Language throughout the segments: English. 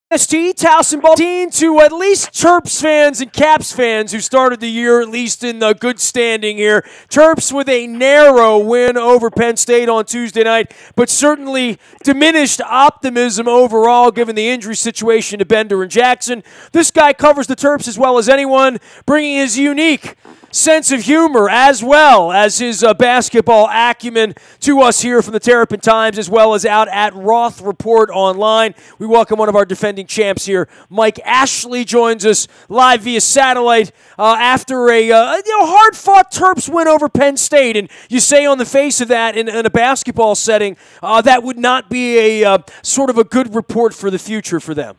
WNST, Towson Ball team to at least Terps fans and Caps fans who started the year at least in good standing here. Terps with a narrow win over Penn State on Tuesday night, but certainly diminished optimism overall given the injury situation to Bender and Jackson. This guy covers the Terps as well as anyone, bringing his unique sense of humor as well as his basketball acumen to us here from the Terrapin Times as well as out at Roth Report Online. We welcome one of our defending champs here. Mike Ashley joins us live via satellite after a hard-fought Terps win over Penn State. And you say on the face of that in a basketball setting, that would not be a sort of a good report for the future for them.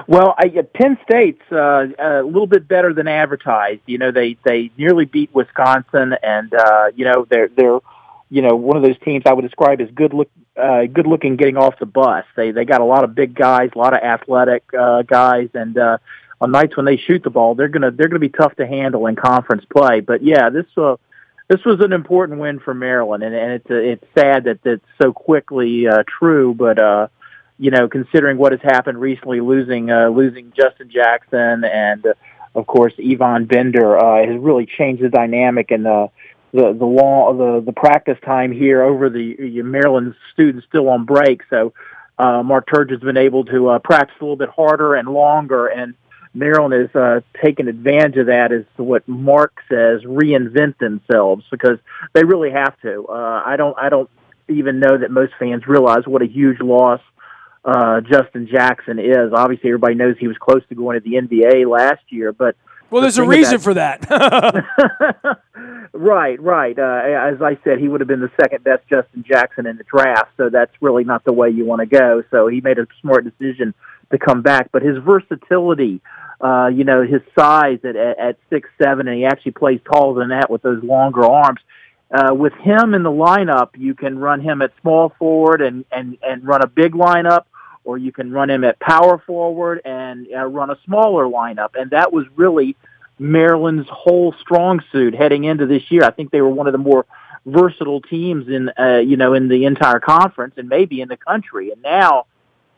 Well, Penn State's a little bit better than advertised. You know, they nearly beat Wisconsin, and they're one of those teams I would describe as good looking getting off the bus. They got a lot of big guys, a lot of athletic guys, and on nights when they shoot the ball, they're gonna be tough to handle in conference play. But yeah, this was an important win for Maryland, and it's sad that it's so quickly true, but. Considering what has happened recently, losing Justin Jackson and, of course, Yvonne Bender has really changed the dynamic and the practice time here over the Maryland students still on break. So Mark Turgeon's been able to practice a little bit harder and longer, and Maryland has taken advantage of that, as what Mark says, reinvent themselves, because they really have to. I don't even know that most fans realize what a huge loss Justin Jackson is. Obviously, everybody knows he was close to going to the NBA last year, but there's a reason for that. Right. As I said, he would have been the second best Justin Jackson in the draft, so that's really not the way you want to go. So he made a smart decision to come back. But his versatility, his size at 6'7", and he actually plays taller than that with those longer arms. With him in the lineup, you can run him at small forward and run a big lineup, or you can run him at power forward and run a smaller lineup. And that was really Maryland's whole strong suit heading into this year. I think they were one of the more versatile teams in the entire conference and maybe in the country. And now,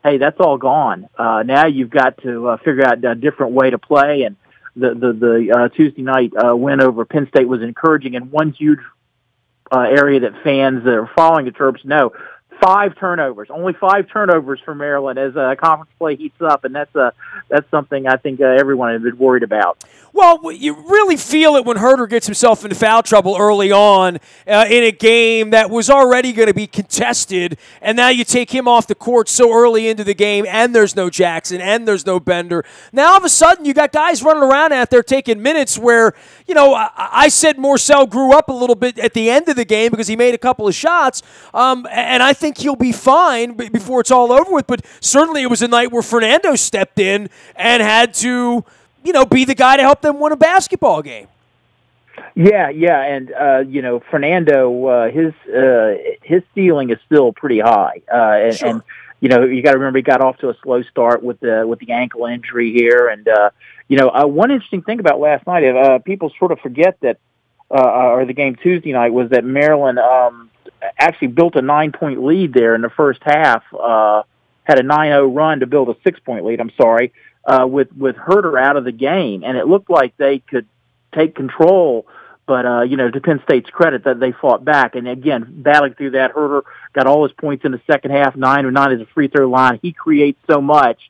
hey, that's all gone. Now you've got to figure out a different way to play. And the Tuesday night win over Penn State was encouraging, and one huge area that fans that are following the Terps know. 5 turnovers, only 5 turnovers for Maryland as conference play heats up, and that's something I think everyone has been worried about. Well, you really feel it when Herter gets himself into foul trouble early on in a game that was already going to be contested, and now you take him off the court so early into the game, and there's no Jackson, and there's no Bender. Now, all of a sudden, you got guys running around out there taking minutes where, I said Morcell grew up a little bit at the end of the game because he made a couple of shots, and I think he'll be fine before it's all over with, but certainly it was a night where Fernando stepped in and had to be the guy to help them win a basketball game. Yeah, and Fernando, his ceiling is still pretty high, Sure. And you got to remember he got off to a slow start with the ankle injury here, and one interesting thing about last night, people sort of forget that, or the game Tuesday night, was that Maryland actually built a 9-point lead there in the first half, had a 9-0 run to build a 6-point lead. With Herter out of the game, and it looked like they could take control, but to Penn State's credit, that they fought back, and again, battling through that, Herter got all his points in the second half, 9 or 9 as a free throw line. He creates so much,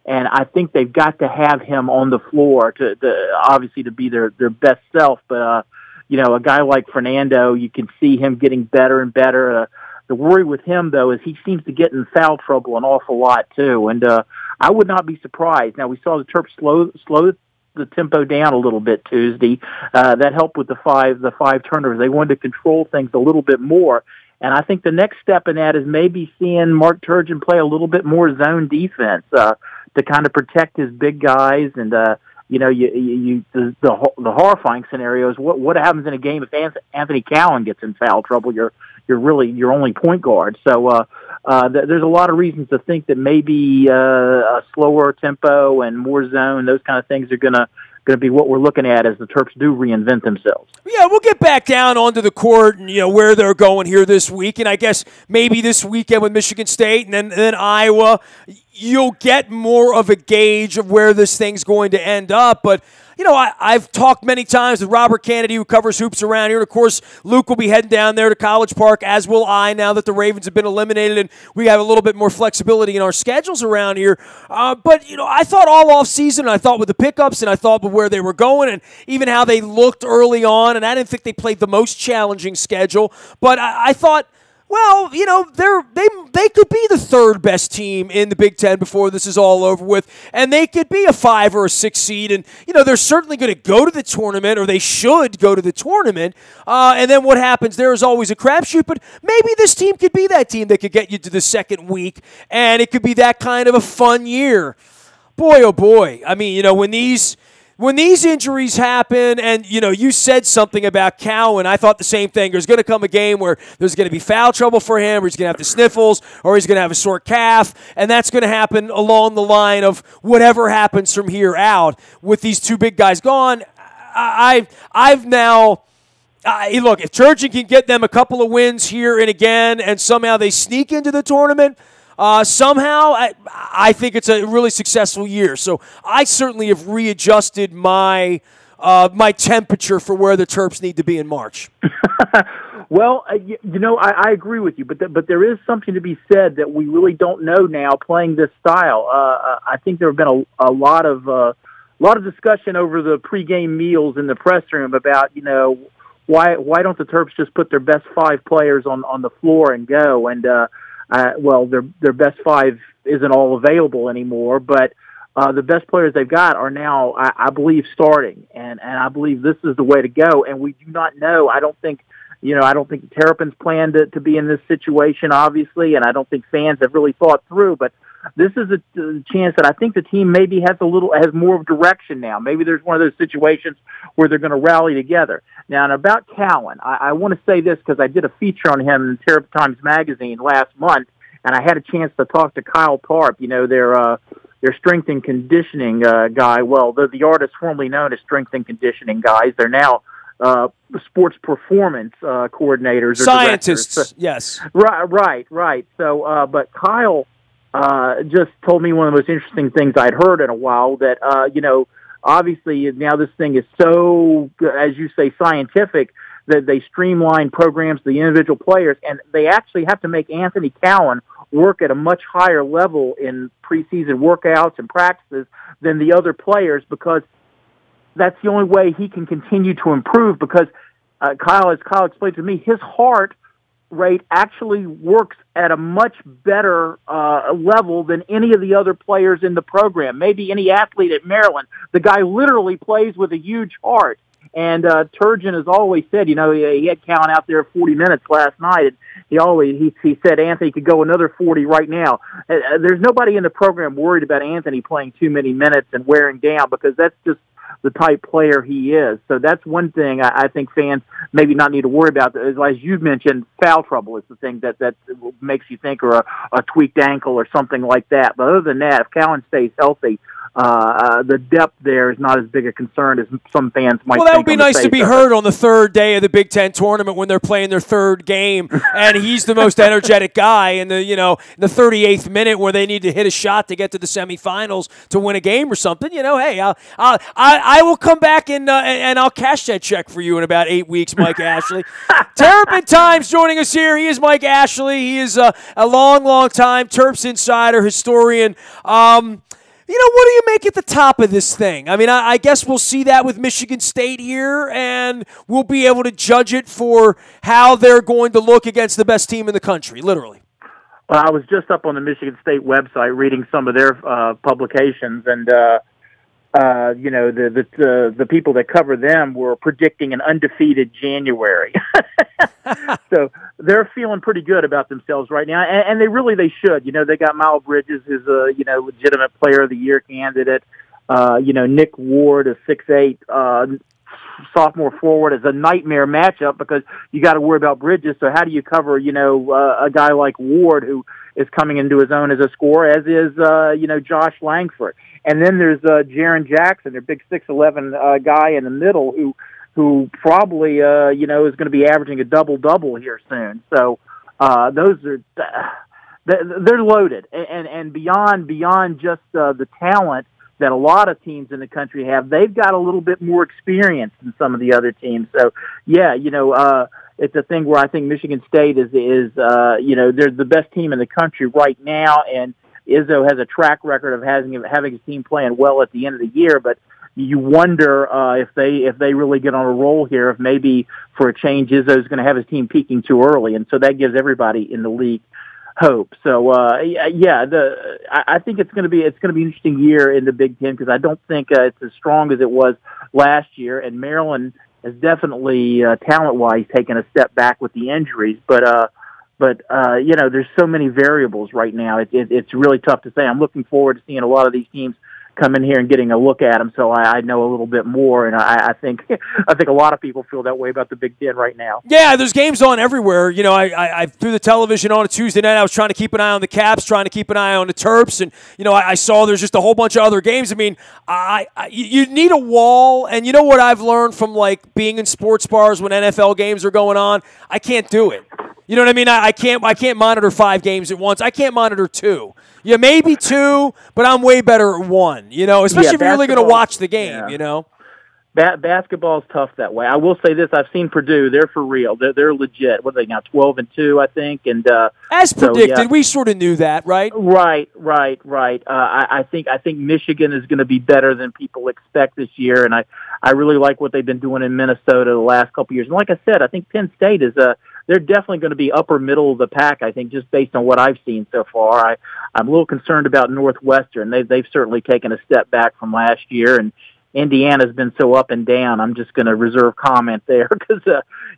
and I think they've got to have him on the floor to obviously to be their best self, but a guy like Fernando, you can see him getting better and better. The worry with him, though, is he seems to get in foul trouble an awful lot, too. And I would not be surprised. Now, we saw the Terps slow the tempo down a little bit Tuesday. That helped with the five turnovers. They wanted to control things a little bit more. And I think the next step in that is maybe seeing Mark Turgeon play a little bit more zone defense to kind of protect his big guys. And, the horrifying scenario is what happens in a game if Anthony Cowan gets in foul trouble. You're really your only point guard. So there's a lot of reasons to think that maybe a slower tempo and more zone, those kind of things are going to going to be what we're looking at as the Terps do reinvent themselves. Yeah, we'll get back down onto the court and where they're going here this week, and I guess maybe this weekend with Michigan State and then Iowa, you'll get more of a gauge of where this thing's going to end up. But I've talked many times with Robert Kennedy, who covers hoops around here. And, of course, Luke will be heading down there to College Park, as will I, now that the Ravens have been eliminated and we have a little bit more flexibility in our schedules around here. But I thought all offseason, I thought with the pickups, and I thought with where they were going, and even how they looked early on, and I didn't think they played the most challenging schedule. But I thought, well, they could be the third best team in the Big Ten before this is all over with, and they could be a 5 or a 6 seed, and they're certainly going to go to the tournament, or they should go to the tournament. And then what happens there is always a crapshoot. But maybe this team could be that team that could get you to the second week, and it could be that kind of a fun year. Boy, oh boy! I mean, when these injuries happen, and, you said something about Cowan, I thought the same thing. There's going to come a game where there's going to be foul trouble for him, or he's going to have the sniffles, or he's going to have a sore calf, and that's going to happen along the line of whatever happens from here out. With these two big guys gone, I've now... look, if Turgeon can get them a couple of wins here and again, and somehow they sneak into the tournament, somehow, I think it's a really successful year. So I certainly have readjusted my temperature for where the Terps need to be in March. Well, I agree with you, but there is something to be said that we really don't know now playing this style. I think there have been a lot of discussion over the pregame meals in the press room about why don't the Terps just put their best 5 players on the floor and go and. Well, their best 5 isn't all available anymore, but the best players they've got are now, I believe, starting, and I believe this is the way to go. And we do not know. I don't think the Terrapins planned to be in this situation, obviously, and I don't think fans have really thought through. But this is a chance that I think the team maybe has more of direction now. Maybe there's one of those situations where they're going to rally together. Now, and about Cowan, I want to say this because I did a feature on him in Terrapin Times magazine last month, and I had a chance to talk to Kyle Tarp, their strength and conditioning guy. Well, the artist formerly known as strength and conditioning guys. They're now sports performance coordinators or scientists. Directors. Yes. Right. So, but Kyle just told me one of the most interesting things I'd heard in a while, that, obviously now this thing is so, as you say, scientific, that they streamline programs to the individual players, and they actually have to make Anthony Cowan work at a much higher level in preseason workouts and practices than the other players, because that's the only way he can continue to improve, because as Kyle explained to me, his heart rate actually works at a much better level than any of the other players in the program. Maybe any athlete at Maryland. The guy literally plays with a huge heart. And Turgeon has always said, he had Cowan out there 40 minutes last night, and he said Anthony could go another 40 right now. There's nobody in the program worried about Anthony playing too many minutes and wearing down, because that's just the type player he is. So that's one thing I think fans maybe not need to worry about. As you mentioned, foul trouble is the thing that makes you think, or a tweaked ankle or something like that. But other than that, if Cowan stays healthy, the depth there is not as big a concern as some fans might think. Well, that would be nice to be heard on the third day of the Big Ten tournament when they're playing their third game, and he's the most energetic guy in the the 38th minute where they need to hit a shot to get to the semifinals to win a game or something. Hey, I will come back and I'll cash that check for you in about 8 weeks, Mike Ashley. Terrapin Times joining us here. He is Mike Ashley. He is a long time Terps insider, historian. What do you make at the top of this thing? I mean, I guess we'll see that with Michigan State here, and we'll be able to judge it for how they're going to look against the best team in the country, literally. Well, I was just up on the Michigan State website reading some of their publications, and the people that cover them were predicting an undefeated January. So they're feeling pretty good about themselves right now, and they should. They got Miles Bridges, who's a legitimate Player of the Year candidate. Nick Ward, a 6'8" sophomore forward, is a nightmare matchup because you got to worry about Bridges. So how do you cover a guy like Ward, who is coming into his own as a scorer, as is Josh Langford. And then there's Jaren Jackson, their big 6'11" guy in the middle, who probably is going to be averaging a double here soon. So those are they're loaded, and beyond just the talent that a lot of teams in the country have, they've got a little bit more experience than some of the other teams. So yeah, it's a thing where I think Michigan State is they're the best team in the country right now, and Izzo has a track record of having his team playing well at the end of the year. But you wonder if they really get on a roll here, if maybe for a change Izzo's going to have his team peaking too early, and so that gives everybody in the league hope. So I think it's going to be an interesting year in the Big Ten, because I don't think it's as strong as it was last year, and Maryland has definitely talent-wise taken a step back with the injuries. But there's so many variables right now. It's really tough to say. I'm looking forward to seeing a lot of these teams come in here and getting a look at them, so I know a little bit more, and I think a lot of people feel that way about the Big Ten right now. Yeah, there's games on everywhere. I threw the television on a Tuesday night. I was trying to keep an eye on the Caps, trying to keep an eye on the Terps, and I saw there's just a whole bunch of other games. I mean, you need a wall, and you know what I've learned from being in sports bars when NFL games are going on? I can't do it. You know what I mean? I can't monitor 5 games at once. I can't monitor 2. Yeah, maybe 2, but I'm way better at 1, especially if you're really going to watch the game, Basketball's tough that way. I will say this: I've seen Purdue; they're for real. They're legit. What are they now? 12-2, I think. And as predicted, we sort of knew that, right? Right. I think Michigan is going to be better than people expect this year, and I really like what they've been doing in Minnesota the last couple of years. And like I said, I think Penn State is they're definitely going to be upper middle of the pack, I think, just based on what I've seen so far. I'm a little concerned about Northwestern. They've certainly taken a step back from last year, and Indiana's been so up and down. I'm just going to reserve comment there, because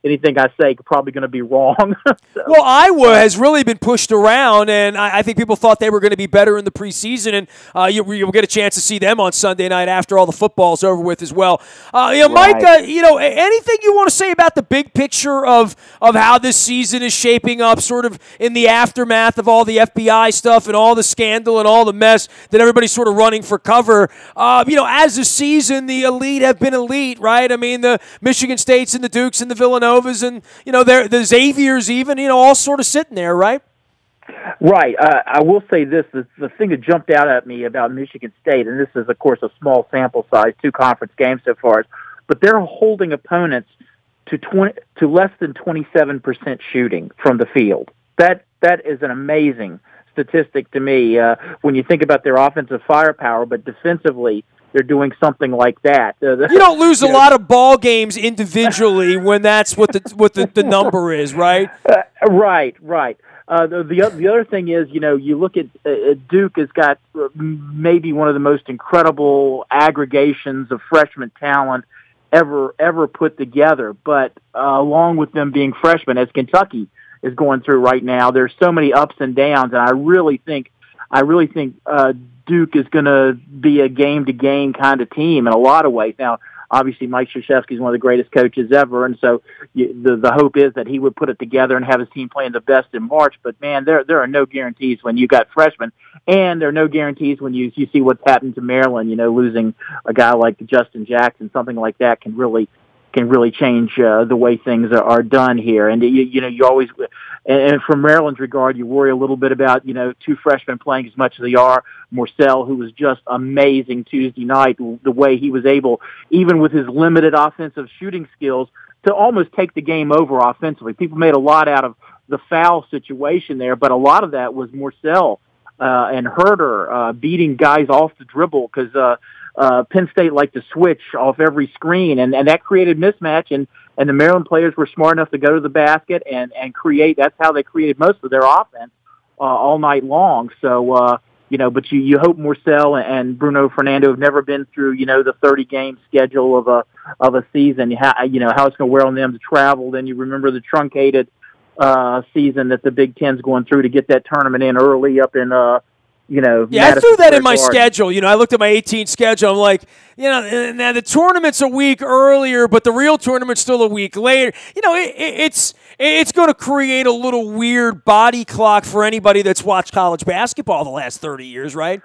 anything I say is probably going to be wrong. So. Well, Iowa has really been pushed around, and I think people thought they were going to be better in the preseason, and you'll get a chance to see them on Sunday night after all the football's over with as well. Right. Mike, anything you want to say about the big picture of how this season is shaping up, sort of in the aftermath of all the FBI stuff and all the scandal and all the mess that everybody's sort of running for cover? As a season, the elite have been elite, right? I mean, the Michigan States and the Dukes and the Villanovas and, the Xaviers even, all sort of sitting there, right? Right. I will say this, the thing that jumped out at me about Michigan State, and this is, of course, a small sample size, 2 conference games so far, but they're holding opponents to less than 27% shooting from the field. That is an amazing statistic to me when you think about their offensive firepower, but defensively, they're doing something like that. You don't lose a lot of ball games individually when that's what the number is, right? Right. The other thing is, you look at Duke has got maybe one of the most incredible aggregations of freshman talent ever put together. But along with them being freshmen, as Kentucky is going through right now, there's so many ups and downs, and I really think Duke is going to be a game-to-game kind of team in a lot of ways. Now, obviously, Mike Krzyzewski is one of the greatest coaches ever, and so the hope is that he would put it together and have his team playing the best in March. But, man, there are no guarantees when you got freshmen, and there are no guarantees when you see what's happened to Maryland. Losing a guy like Justin Jackson, something like that can really change the way things are done here. And you always, and from Maryland's regard, you worry a little bit about 2 freshmen playing as much as they are. Morcell, who was just amazing Tuesday night, the way he was able, even with his limited offensive shooting skills, to almost take the game over offensively. People made a lot out of the foul situation there, but a lot of that was Morcell and Herter beating guys off the dribble, because Penn State liked to switch off every screen, and that created mismatch, and the Maryland players were smart enough to go to the basket and create. That's how they created most of their offense all night long. So, but you hope Morcell and Bruno Fernando have never been through, the 30-game schedule of a season, how it's going to wear on them to travel. Then you remember the truncated season that the Big Ten's going through to get that tournament in early up in I threw that in my schedule. I looked at my 18 schedule. I'm like, now the tournament's a week earlier, but the real tournament's still a week later. It's it's going to create a little weird body clock for anybody that's watched college basketball the last 30 years, right?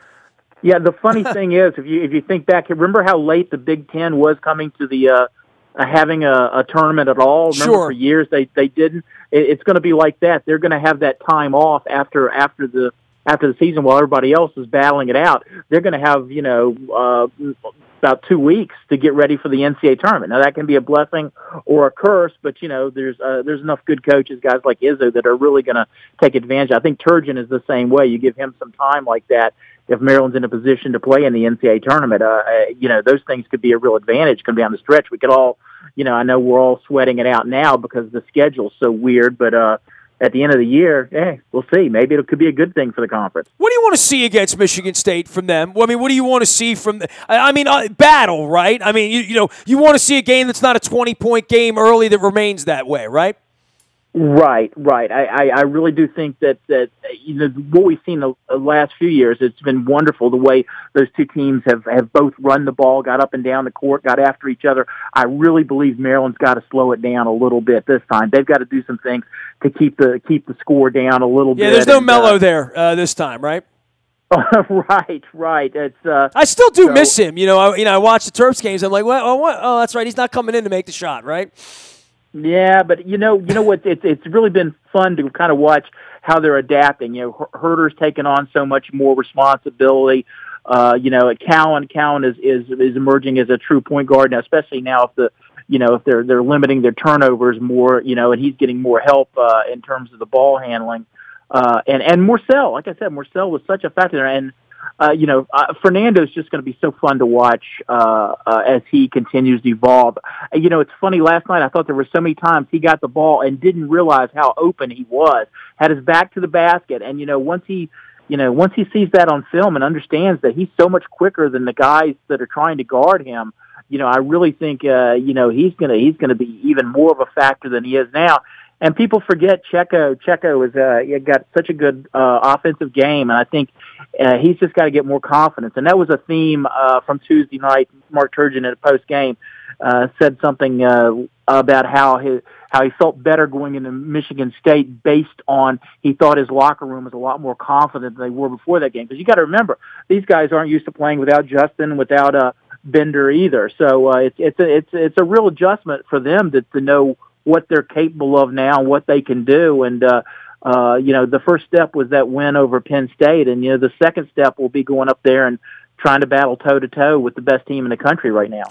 Yeah, the funny thing is, if you think back, remember how late the Big Ten was coming to the having a tournament at all? Remember, sure. For years they didn't. It's going to be like that. They're going to have that time off after the season while everybody else is battling it out. They're going to have about 2 weeks to get ready for the NCAA tournament. Now that can be a blessing or a curse, but there's enough good coaches, guys like Izzo, that are really going to take advantage. I think Turgeon is the same way. You give him some time like that. If Maryland's in a position to play in the NCAA tournament, those things could be a real advantage come down the stretch. We could all, I know we're all sweating it out now because the schedule's so weird, but at the end of the year, we'll see. Maybe it could be a good thing for the conference. What do you want to see against Michigan State from them? I mean, what do you want to see from battle, right? I mean, you want to see a game that's not a 20-point game early that remains that way, right? Right. I really do think that what we've seen the last few years, it's been wonderful the way those two teams have both run the ball, got up and down the court, got after each other. I really believe Maryland's got to slow it down a little bit this time. They've got to do some things to keep the score down a little bit. Yeah, there's no mellow there this time, right? Right. It's I still do miss him. I watch the Terps games. I'm like, oh, that's right. He's not coming in to make the shot, right? Yeah, but you know what? It's really been fun to kind of watch how they're adapting. Herder's taken on so much more responsibility. Cowan is emerging as a true point guard now, especially now if they're limiting their turnovers more. And he's getting more help in terms of the ball handling. And Morcell, like I said, Morcell was such a factor, and Fernando's just going to be so fun to watch as he continues to evolve. It's funny, last night I thought there were so many times he got the ball and didn't realize how open he was, had his back to the basket, and once he sees that on film and understands that he's so much quicker than the guys that are trying to guard him, I really think he's going to be even more of a factor than he is now. And people forget Checo. Checo has got such a good offensive game, and I think he's just got to get more confidence. And that was a theme from Tuesday night. Mark Turgeon at a post game said something about how he felt better going into Michigan State based on he thought his locker room was a lot more confident than they were before that game. Because you got to remember, these guys aren't used to playing without Justin, without Bender either. So it's a real adjustment for them to know what they're capable of now, what they can do. And, the first step was that win over Penn State. And, the second step will be going up there and trying to battle toe-to-toe with the best team in the country right now.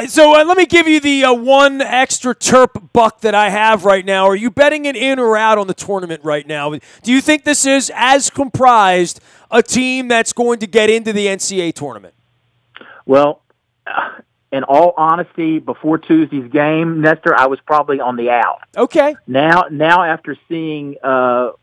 So let me give you the one extra Terp buck that I have right now. Are you betting it in or out on the tournament right now? Do you think this is, as comprised, a team that's going to get into the NCAA tournament? Well, in all honesty, before Tuesday's game, Nestor, I was probably on the out. Okay. Now after seeing how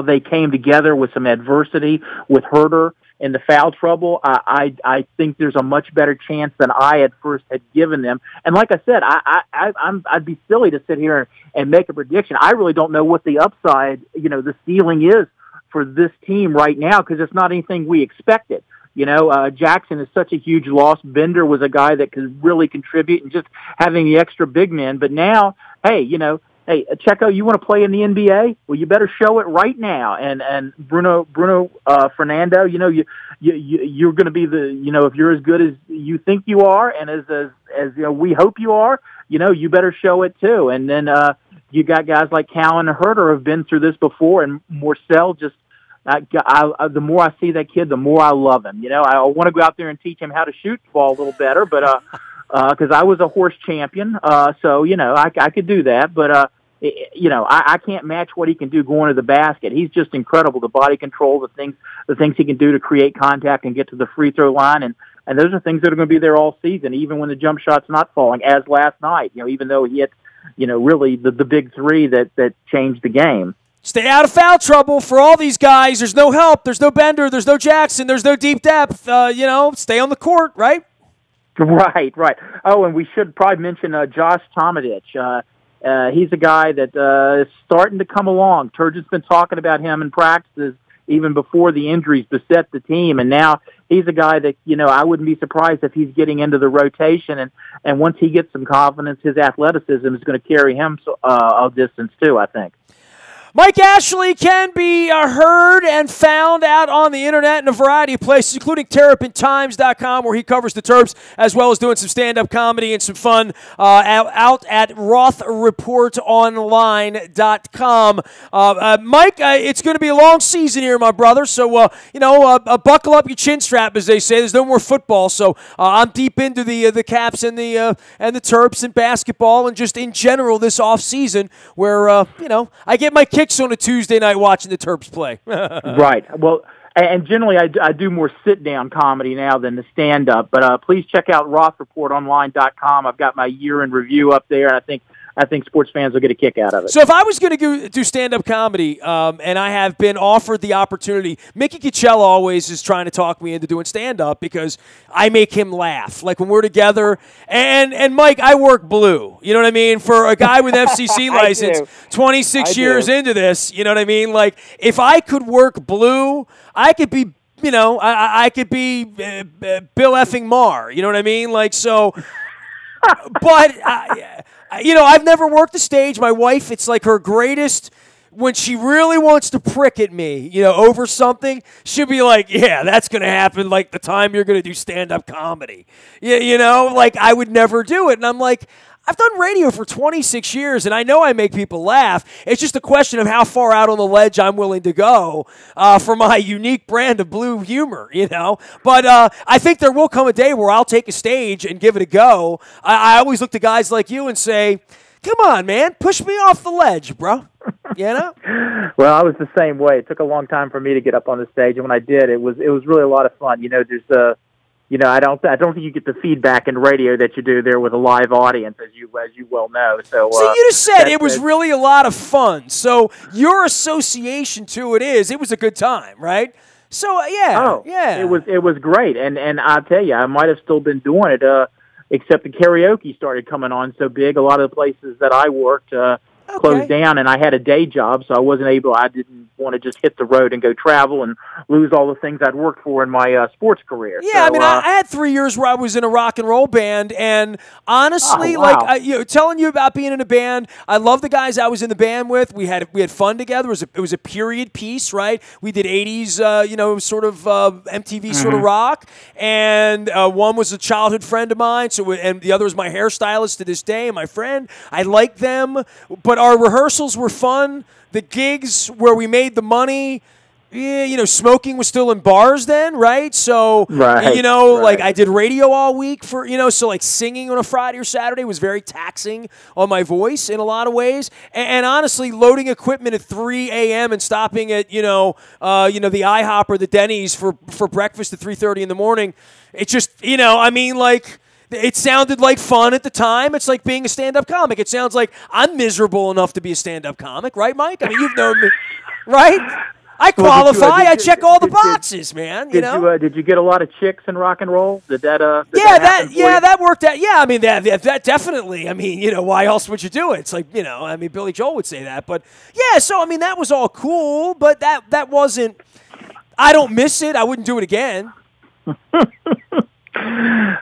they came together with some adversity with Herder in the foul trouble, I think there's a much better chance than I at first had given them. And like I said, I'd be silly to sit here and make a prediction. I really don't know what the upside, the ceiling is for this team right now because it's not anything we expected. Jackson is such a huge loss. Bender was a guy that could really contribute and just having the extra big men. But now, hey, Checo, you want to play in the NBA? Well, you better show it right now. And Bruno Fernando, you're going to be if you're as good as you think you are and as we hope you are, you better show it too. And then you got guys like Cowan and Herder who have been through this before, and Morcell just. The more I see that kid, the more I love him. I want to go out there and teach him how to shoot the ball a little better, but because I was a horse champion, so I could do that. But I can't match what he can do going to the basket. He's just incredible. The body control, the things he can do to create contact and get to the free throw line, and those are things that are going to be there all season, even when the jump shot's not falling. As last night, even though he hit, really the big three that changed the game. Stay out of foul trouble for all these guys. There's no help. There's no Bender. There's no Jackson. There's no deep depth. Stay on the court, right? Right. Oh, and we should probably mention Josh Tomadich. He's a guy that is starting to come along. Turgeon's been talking about him in practices. even before the injuries beset the team. And now he's a guy that, I wouldn't be surprised if he's getting into the rotation. And once he gets some confidence, his athleticism is going to carry him a distance too, I think. Mike Ashley can be heard and found out on the internet in a variety of places, including TerrapinTimes.com, where he covers the Terps, as well as doing some stand-up comedy and some fun out at RothReportOnline.com. Mike, it's going to be a long season here, my brother, so, buckle up your chin strap, as they say. There's no more football, so I'm deep into the Caps and the Terps and basketball and just in general this offseason where, I get my kicks on a Tuesday night watching the Terps play. Right. Well, and generally I do more sit-down comedy now than the stand-up. But please check out RothReportOnline.com. I've got my year in review up there, and I think sports fans will get a kick out of it. So if I was going to do stand-up comedy, and I have been offered the opportunity, Mickey Coachella always is trying to talk me into doing stand-up because I make him laugh. Like when we're together, and Mike, I work blue. You know what I mean? For a guy with FCC license, 26 years into this, you know what I mean? Like if I could work blue, I could be, I could be Bill effing Maher. You know what I mean? Like so, but. I've never worked the stage. My wife, it's like her greatest, when she really wants to prick at me, over something, she'll be like, yeah, that's going to happen like the time you're going to do stand-up comedy. Like I would never do it. And I'm like, I've done radio for 26 years, and I know I make people laugh. It's just a question of how far out on the ledge I'm willing to go for my unique brand of blue humor, But I think there will come a day where I'll take a stage and give it a go. I always look to guys like you and say, come on, man, push me off the ledge, bro. Well, I was the same way. It took a long time for me to get up on the stage, and when I did, it was really a lot of fun. There's I don't think you get the feedback in radio that you do there with a live audience, as you well know. So you just said it was really a lot of fun. So your association to it was a good time, right? So yeah. It was great, and I'll tell you, I might have still been doing it, except the karaoke started coming on so big. A lot of the places that I worked closed down, and I had a day job, so I didn't want to just hit the road and go travel and lose all the things I'd worked for in my sports career. Yeah, so, I had 3 years where I was in a rock and roll band, and honestly, telling you about being in a band, I love the guys I was in the band with. We had fun together. It was a period piece, right? We did 80s, sort of MTV sort of rock, and one was a childhood friend of mine, and the other was my hairstylist to this day, and my friend. I liked them, but our rehearsals were fun. The gigs where we made the money, smoking was still in bars then, right? So, like I did radio all week for, so like singing on a Friday or Saturday was very taxing on my voice in a lot of ways. And honestly, loading equipment at 3 a.m. and stopping at, the IHOP or the Denny's for breakfast at 3:30 in the morning, it just, it sounded like fun at the time. It's like being a stand-up comic. It sounds like I'm miserable enough to be a stand-up comic, right, Mike? I mean, you've known me, right? I qualify. I check all the boxes, man. Did you get a lot of chicks in rock and roll? Did that? That worked out. Yeah, I mean that definitely. I mean, why else would you do it? It's like Billy Joel would say that, but yeah. So I mean, that was all cool, but that wasn't. I don't miss it. I wouldn't do it again.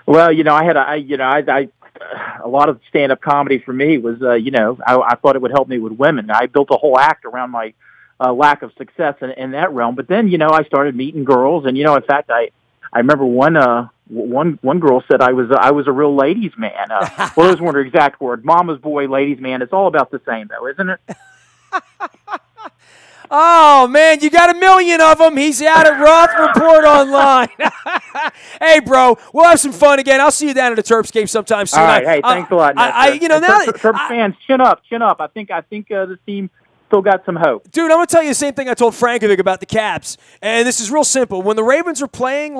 Well, I had a lot of stand-up comedy for me was, I thought it would help me with women. I built a whole act around my lack of success in that realm. But then, I started meeting girls, and in fact, I remember one girl said I was a real ladies' man. Well, those weren't her exact words. Mama's boy, ladies' man. It's all about the same, though, isn't it? Oh, man, you got 1 million of them. He's out at Roth Report Online. Hey, bro, we'll have some fun again. I'll see you down at the Terps game sometime soon. All right, hey, thanks a lot, Nestor. Terps fans, chin up. I think this team still got some hope. Dude, I'm going to tell you the same thing I told Frankovic about the Caps, and this is real simple. When the Ravens are playing,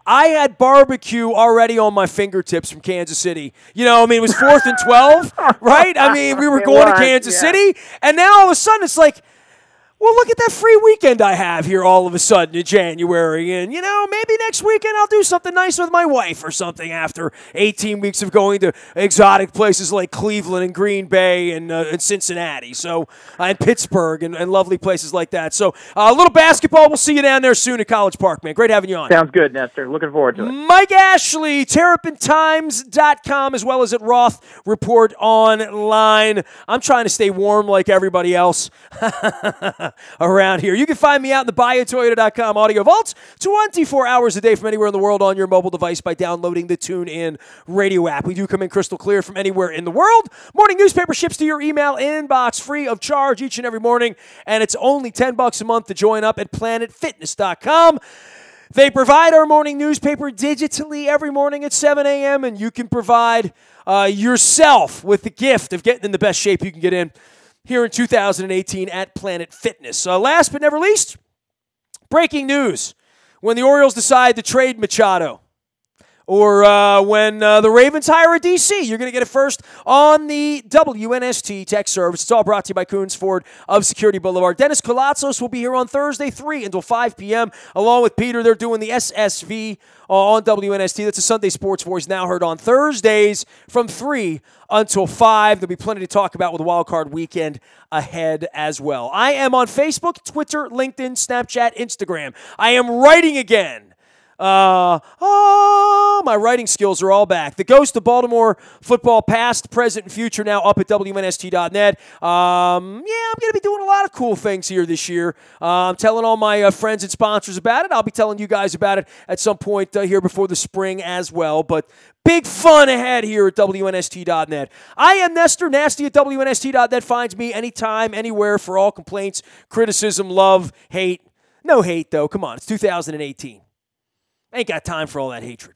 I had barbecue already on my fingertips from Kansas City. It was 4th and 12, right? I mean, we were going to Kansas City, and now all of a sudden it's like, Well, look at that free weekend I have here all of a sudden in January. And, maybe next weekend I'll do something nice with my wife or something after 18 weeks of going to exotic places like Cleveland and Green Bay and Cincinnati. So, and Pittsburgh and lovely places like that. So, a little basketball. We'll see you down there soon at College Park, man. Great having you on. Sounds good, Nestor. Looking forward to it. Mike Ashley, TerrapinTimes.com, as well as at Roth Report Online. I'm trying to stay warm like everybody else. Around here. You can find me out in the BuyAToyota.com audio vault 24 hours a day from anywhere in the world on your mobile device by downloading the TuneIn radio app. We do come in crystal clear from anywhere in the world. Morning newspaper ships to your email inbox free of charge each and every morning, and it's only $10 a month to join up at PlanetFitness.com. They provide our morning newspaper digitally every morning at 7 a.m., and you can provide yourself with the gift of getting in the best shape you can get in here in 2018 at Planet Fitness. Last but never least, breaking news. When the Orioles decide to trade Machado, or when the Ravens hire a DC, you're going to get it first on the WNST Tech Service. It's all brought to you by Coons Ford of Security Boulevard. Dennis Colatzos will be here on Thursday, 3 until 5 p.m., along with Peter. They're doing the SSV on WNST. That's a Sunday Sports Voice, now heard on Thursdays from 3 until 5. There'll be plenty to talk about with the Wild Card weekend ahead as well. I am on Facebook, Twitter, LinkedIn, Snapchat, Instagram. I am writing again. My writing skills are all back. The Ghost of Baltimore football, past, present, and future, now up at WNST.net. I'm going to be doing a lot of cool things here this year. I'm telling all my friends and sponsors about it. I'll be telling you guys about it at some point here before the spring as well. But big fun ahead here at WNST.net. I am Nestor. Nasty at WNST.net finds me anytime, anywhere for all complaints, criticism, love, hate. No hate, though. Come on. It's 2018. Ain't got time for all that hatred.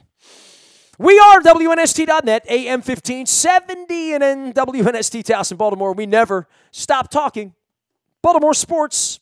We are WNST.net, AM 1570, and in WNST Towson, Baltimore. We never stop talking Baltimore sports.